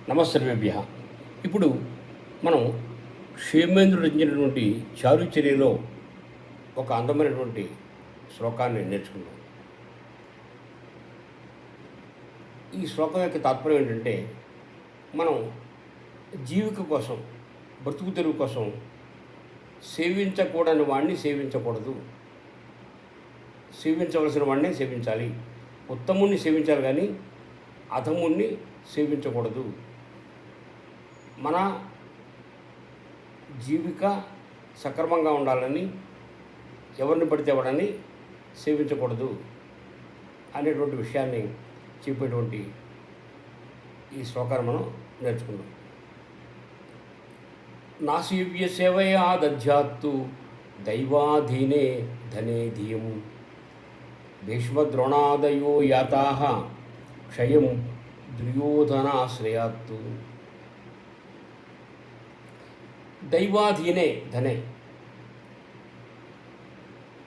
నమస్సర్వేభ్య. ఇప్పుడు మనం క్షేమేంద్రుడు రచించినటువంటి చారుచర్యలో ఒక అందమైనటువంటి శ్లోకాన్ని నేర్చుకుందాం. ఈ శ్లోకం యొక్క తాత్పర్యం ఏంటంటే, మనం జీవిక కోసం, బ్రతుకు తెరువు కోసం సేవించకూడని వాడిని సేవించకూడదు, సేవించవలసిన వాడినే సేవించాలి. ఉత్తముణ్ణి సేవించాలి కానీ అధముణ్ణి సేవించకూడదు. మన జీవిక సక్రమంగా ఉండాలని ఎవరిని పడితే వాడని సేవించకూడదు అనేటువంటి విషయాన్ని చెప్పేటువంటి ఈ శ్లోకాన్ని మనం నేర్చుకుందాం. నాసేవ్య సేవయా దధ్యాత్తు దైవాధీనే ధనే ధియం భీష్మద్రోణాదయో యాతాః క్షయం దుర్యోధనాశ్రయాత్తు. దైవాధీనే ధనే,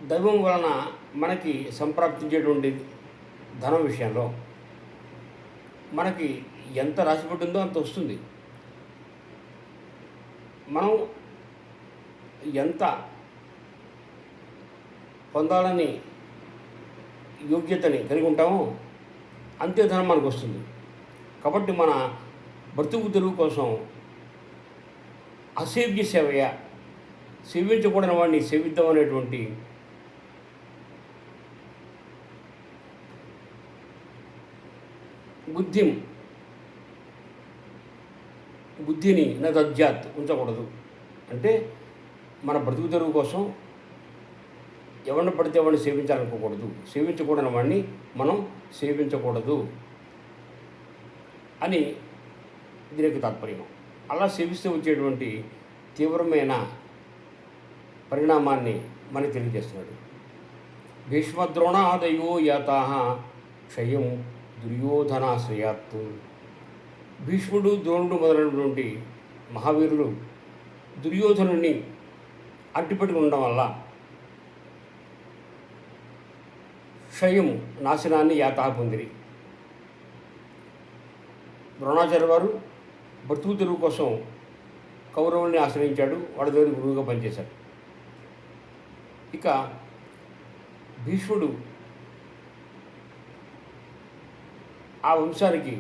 దైవం వలన మనకి సంప్రాప్తించేటువంటి ధనం విషయంలో మనకి ఎంత రాసిపెట్టిందో అంత వస్తుంది. మనం ఎంత పొందాలని యోగ్యతని కలిగి ఉంటామో అంతే ధనం మనకు వస్తుంది. కాబట్టి మన బ్రతుకు తెరువు కోసం అసేవ్య సేవయ, సేవించకూడని వాడిని సేవిద్దాం అనేటువంటి బుద్ధిని నదజ్జాత్ ఉంచకూడదు. అంటే మన బ్రతుకు తెరువు కోసం ఎవరిని పడితే వాడిని సేవించాలనుకోకూడదు, సేవించకూడని వాడిని మనం సేవించకూడదు అని దీనికి తాత్పర్యం. అలా సేవిస్తూ వచ్చేటువంటి తీవ్రమైన పరిణామాన్ని మనకి తెలియజేస్తున్నాడు. భీష్మద్రోణాదయో యాతాః క్షయం దుర్యోధనాశ్రయాత్తు. భీష్ముడు, ద్రోణుడు మొదలైనటువంటి మహావీరులు దుర్యోధనుని అంటిపెట్టుకుని ఉండడం వల్ల క్షయం, నాశనాన్ని యాతాః పొందిరి. ద్రోణాచార్య వారు బ్రతుకు తెరువు కోసం కౌరవుల్ని ఆశ్రయించాడు, వాడి దగ్గర గురువుగా పనిచేశాడు. ఇక భీష్ముడు ఆ వంశానికి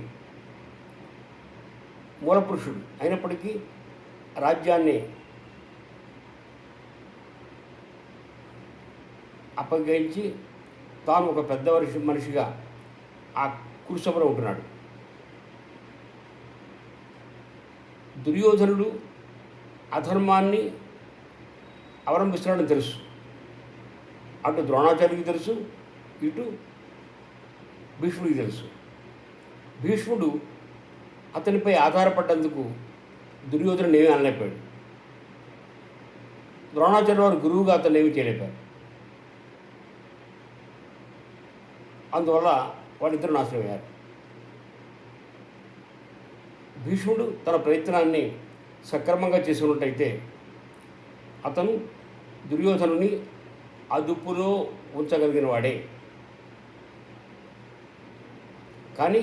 మూలపురుషుడు అయినప్పటికీ రాజ్యాన్ని అప్పగించి తాను ఒక పెద్ద మనిషిగా ఆ కురుసభలో ఉంటున్నాడు. దుర్యోధనుడు అధర్మాన్ని అవలంబిస్తున్నాడని తెలుసు. అటు ద్రోణాచార్యుడికి తెలుసు, ఇటు భీష్ముడికి తెలుసు. భీష్ముడు అతనిపై ఆధారపడ్డందుకు దుర్యోధనుడు ఏమీ అనలేకపోయాడు. ద్రోణాచార్య వారు గురువుగా అతను ఏమీ చేయలేపారు. అందువల్ల వాళ్ళిద్దరూ నాశనం అయ్యారు. భీష్ముడు తన ప్రయత్నాన్ని సక్రమంగా చేసుకున్నట్టయితే అతను దుర్యోధనుని అదుపులో ఉంచగలిగిన వాడే. కానీ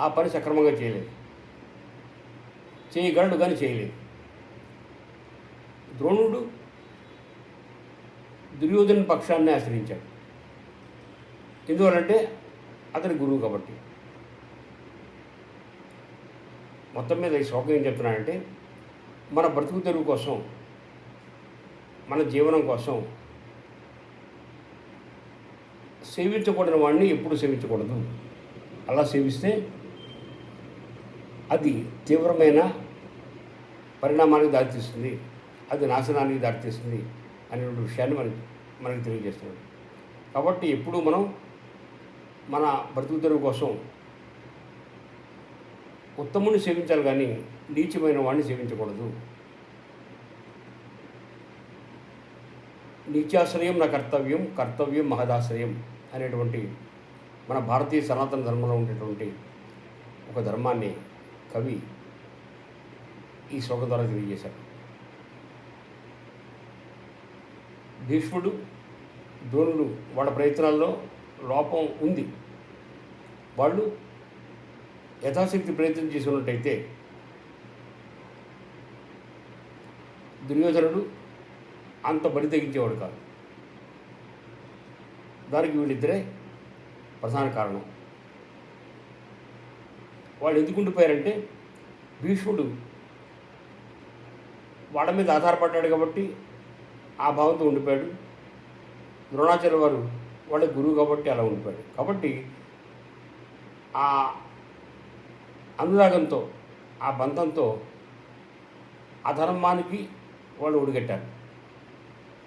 ఆ పని సక్రమంగా చేయలేదు, చేయగలడు కానీ చేయలేదు. ద్రోణుడు దుర్యోధను పక్షాన్ని ఆశ్రయించాడు. ఎందువలంటే అతని గురువు కాబట్టి. మొత్తం మీద ఈ శ్లోకం ఏం చెప్తున్నానంటే, మన బ్రతుకు తెరువు కోసం, మన జీవనం కోసం సేవించకూడని వాడిని ఎప్పుడు సేవించకూడదు. అలా సేవిస్తే అది తీవ్రమైన పరిణామానికి దారితీస్తుంది, అది నాశనానికి దారితీస్తుంది అనేటువంటి విషయాన్ని మనకి తెలియజేస్తున్నాడు. కాబట్టి ఎప్పుడూ మనం మన బ్రతుకు తెరువు కోసం ఉత్తముని సేవించాలి కానీ నీచమైన వాడిని సేవించకూడదు. నీచాశ్రయం నా కర్తవ్యం, కర్తవ్యం మహదాశ్రయం అనేటువంటి మన భారతీయ సనాతన ధర్మంలో ఉండేటువంటి ఒక ధర్మాన్ని కవి ఈ శ్లోకం ద్వారా తెలియజేశాడు. భీష్ముడు, ద్రోణుడు వాళ్ళ ప్రయత్నాల్లో లోపం ఉంది. వాళ్ళు యథాశక్తి ప్రయత్నం చేసినట్టయితే దుర్యోధనుడు అంత బరి తెగించేవాడు కాదు. దానికి వీళ్ళిద్దరే ప్రధాన కారణం. వాళ్ళు ఎందుకు ఉండిపోయారంటే భీష్ముడు వాళ్ళ మీద ఆధారపడ్డాడు కాబట్టి ఆ భావంతో ఉండిపోయాడు. ద్రోణాచార్య వారు వాళ్ళ గురువు కాబట్టి అలా ఉండిపోయాడు. కాబట్టి ఆ అనురాగంతో, ఆ బంధంతో అధర్మానికి వాళ్ళు ఒడిగట్టారు,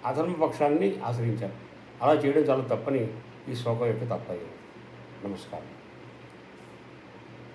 అధర్మ పక్షాన్ని ఆశ్రయించారు. అలా చేయడం చాలా తప్పని ఈ శ్లోకం యొక్క తప్పయ్యింది. నమస్కారం.